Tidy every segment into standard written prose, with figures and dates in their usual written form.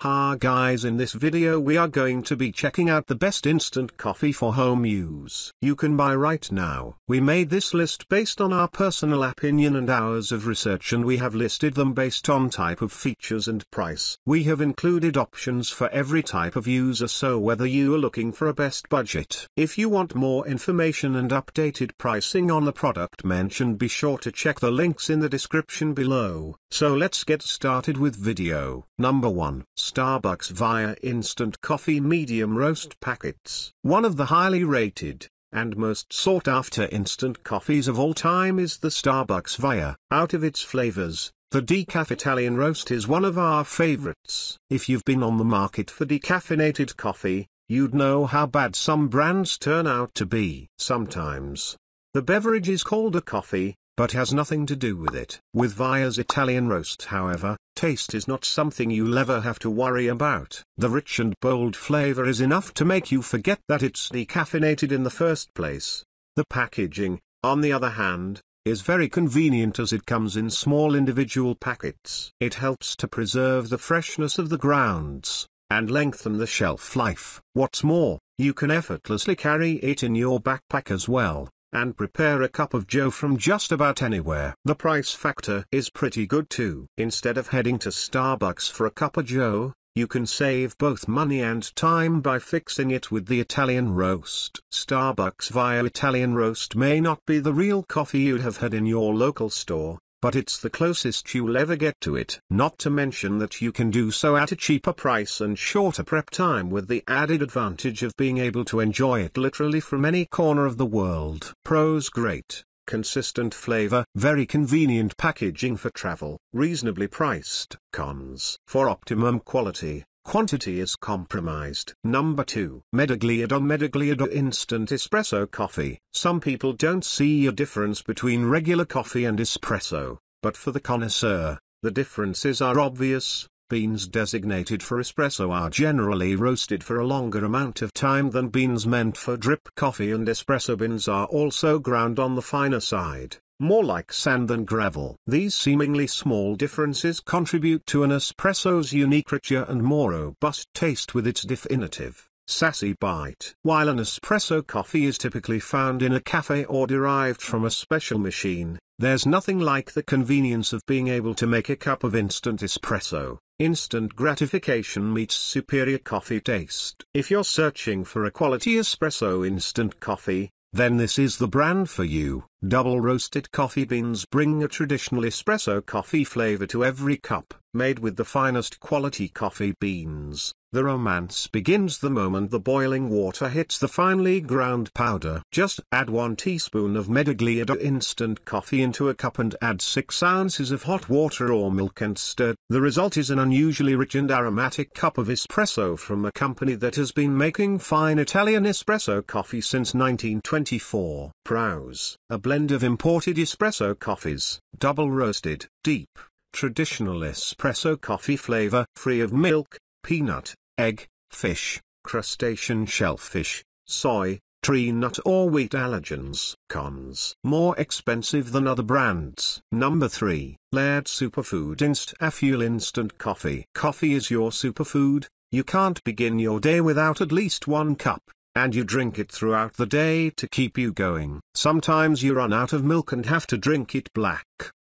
Hi guys, in this video we are going to be checking out the best instant coffee for home use you can buy right now. We made this list based on our personal opinion and hours of research, and we have listed them based on type of features and price. We have included options for every type of user, so whether you are looking for a best budget. If you want more information and updated pricing on the product mentioned, be sure to check the links in the description below. So let's get started with video. Number 1. Starbucks Via Instant Coffee Medium Roast Packets. One of the highly rated and most sought after instant coffees of all time is the Starbucks Via. Out of its flavors, the Decaf Italian Roast is one of our favorites. If you've been on the market for decaffeinated coffee, you'd know how bad some brands turn out to be. Sometimes the beverage is called a coffee, but has nothing to do with it. With Via's Italian Roast, however, taste is not something you'll ever have to worry about. The rich and bold flavor is enough to make you forget that it's decaffeinated in the first place. The packaging, on the other hand, is very convenient as it comes in small individual packets. It helps to preserve the freshness of the grounds and lengthen the shelf life. What's more, you can effortlessly carry it in your backpack as well, and prepare a cup of joe from just about anywhere. The price factor is pretty good too. Instead of heading to Starbucks for a cup of joe, you can save both money and time by fixing it with the Italian Roast. Starbucks Via Italian Roast may not be the real coffee you'd have had in your local store, but it's the closest you'll ever get to it. Not to mention that you can do so at a cheaper price and shorter prep time, with the added advantage of being able to enjoy it literally from any corner of the world. Pros: great, consistent flavor, very convenient packaging for travel, reasonably priced. Cons: for optimum quality, quantity is compromised. Number 2. Medaglia. Medaglia Instant Espresso Coffee. Some people don't see a difference between regular coffee and espresso, but for the connoisseur, the differences are obvious. Beans designated for espresso are generally roasted for a longer amount of time than beans meant for drip coffee, and espresso beans are also ground on the finer side, more like sand than gravel. These seemingly small differences contribute to an espresso's unique, richer and more robust taste with its definitive, sassy bite. While an espresso coffee is typically found in a cafe or derived from a special machine, there's nothing like the convenience of being able to make a cup of instant espresso. Instant gratification meets superior coffee taste. If you're searching for a quality espresso instant coffee, then this is the brand for you. Double roasted coffee beans bring a traditional espresso coffee flavor to every cup. Made with the finest quality coffee beans, the romance begins the moment the boiling water hits the finely ground powder. Just add 1 teaspoon of Medaglia instant coffee into a cup and add 6 ounces of hot water or milk and stir. The result is an unusually rich and aromatic cup of espresso from a company that has been making fine Italian espresso coffee since 1924. Pros: a blend of imported espresso coffees, double roasted, deep, traditional espresso coffee flavor, free of milk, peanut, egg, fish, crustacean shellfish, soy, tree nut or wheat allergens. Cons: more expensive than other brands. Number 3. Laird Superfood Instafuel Instant Coffee. Coffee is your superfood. You can't begin your day without at least 1 cup, and you drink it throughout the day to keep you going. Sometimes you run out of milk and have to drink it black.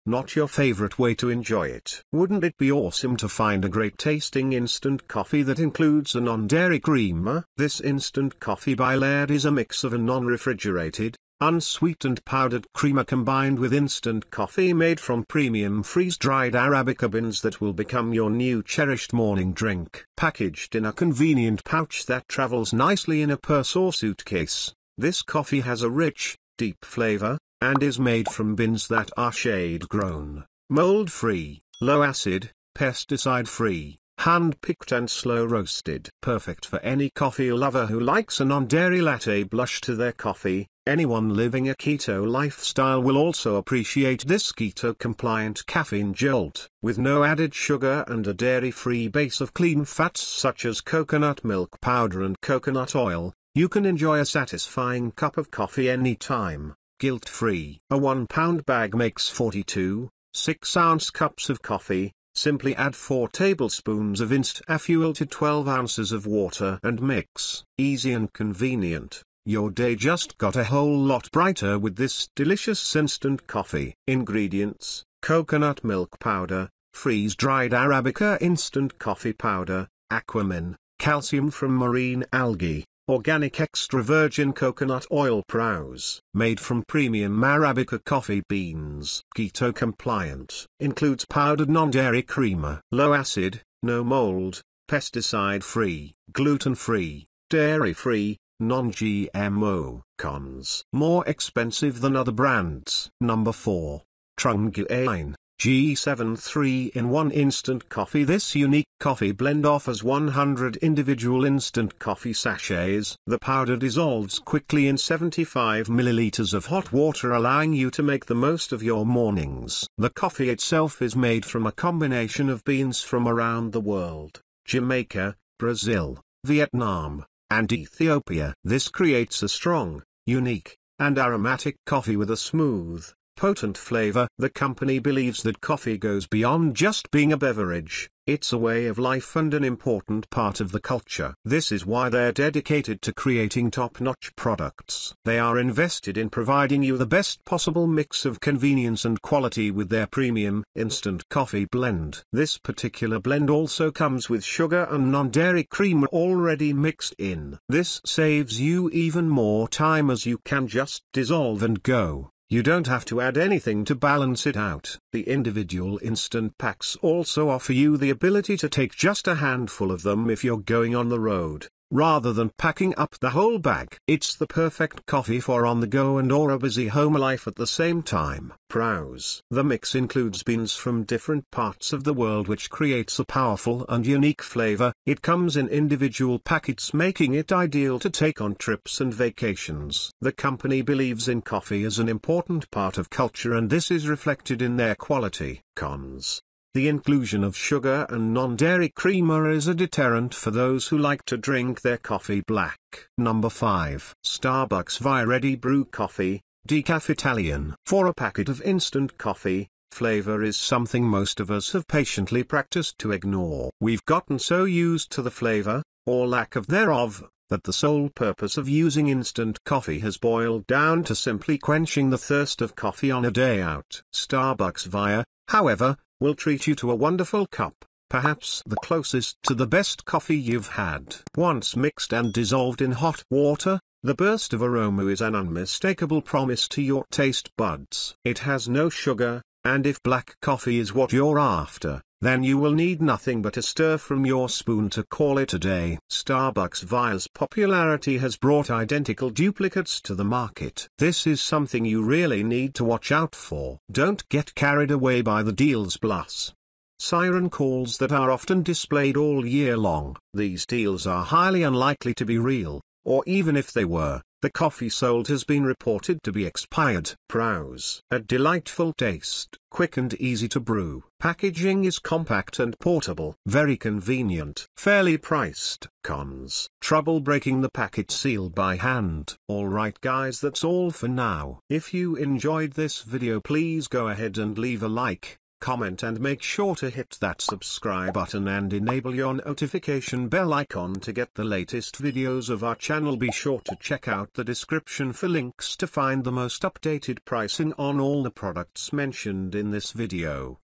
Not your favorite way to enjoy it. Wouldn't it be awesome to find a great tasting instant coffee that includes a non-dairy creamer? This instant coffee by Laird is a mix of a non-refrigerated, unsweetened powdered creamer combined with instant coffee made from premium freeze-dried Arabica beans that will become your new cherished morning drink. Packaged in a convenient pouch that travels nicely in a purse or suitcase, this coffee has a rich, deep flavor, and is made from beans that are shade-grown, mold-free, low-acid, pesticide-free, hand-picked and slow-roasted. Perfect for any coffee lover who likes a non-dairy latte blush to their coffee. Anyone living a keto lifestyle will also appreciate this keto-compliant caffeine jolt. With no added sugar and a dairy-free base of clean fats such as coconut milk powder and coconut oil, you can enjoy a satisfying cup of coffee anytime, guilt-free. A 1-pound bag makes 42, 6-ounce cups of coffee, Simply add 4 tablespoons of Instafuel to 12 ounces of water and mix. Easy and convenient. Your day just got a whole lot brighter with this delicious instant coffee. Ingredients: coconut milk powder, freeze-dried Arabica instant coffee powder, aquamin, calcium from marine algae, organic extra virgin coconut oil. Browse. Made from premium Arabica coffee beans. Keto compliant. Includes powdered non-dairy creamer. Low acid, no mold, pesticide-free, gluten-free, dairy-free, non-GMO. Cons: more expensive than other brands. Number 4. Trunguin G73 in 1 instant coffee. This unique coffee blend offers 100 individual instant coffee sachets. The powder dissolves quickly in 75 milliliters of hot water, allowing you to make the most of your mornings. The coffee itself is made from a combination of beans from around the world: Jamaica, Brazil, Vietnam, and Ethiopia. This creates a strong, unique, and aromatic coffee with a smooth, potent flavor. The company believes that coffee goes beyond just being a beverage. It's a way of life and an important part of the culture. This is why they're dedicated to creating top-notch products. They are invested in providing you the best possible mix of convenience and quality with their premium instant coffee blend. This particular blend also comes with sugar and non-dairy creamer already mixed in. This saves you even more time, as you can just dissolve and go. You don't have to add anything to balance it out. The individual instant packs also offer you the ability to take just a handful of them if you're going on the road, rather than packing up the whole bag. It's the perfect coffee for on the go and or a busy home life at the same time. Browse. The mix includes beans from different parts of the world, which creates a powerful and unique flavor. It comes in individual packets, making it ideal to take on trips and vacations. The company believes in coffee as an important part of culture, and this is reflected in their quality. Cons: the inclusion of sugar and non-dairy creamer is a deterrent for those who like to drink their coffee black. Number 5. Starbucks Via Ready Brew Coffee, Decaf Italian. For a packet of instant coffee, flavor is something most of us have patiently practiced to ignore. We've gotten so used to the flavor, or lack of thereof, that the sole purpose of using instant coffee has boiled down to simply quenching the thirst of coffee on a day out. Starbucks Via, however, will treat you to a wonderful cup, perhaps the closest to the best coffee you've had. Once mixed and dissolved in hot water, the burst of aroma is an unmistakable promise to your taste buds. It has no sugar, and if black coffee is what you're after, then you will need nothing but a stir from your spoon to call it a day. Starbucks Via's popularity has brought identical duplicates to the market. This is something you really need to watch out for. Don't get carried away by the deals plus siren calls that are often displayed all year long. These deals are highly unlikely to be real, or even if they were, the coffee sold has been reported to be expired. Browse. A delightful taste, quick and easy to brew. Packaging is compact and portable. Very convenient. Fairly priced. Cons: trouble breaking the packet seal by hand. Alright guys, that's all for now. If you enjoyed this video, please go ahead and leave a like, comment and make sure to hit that subscribe button and enable your notification bell icon to get the latest videos of our channel. Be sure to check out the description for links to find the most updated pricing on all the products mentioned in this video.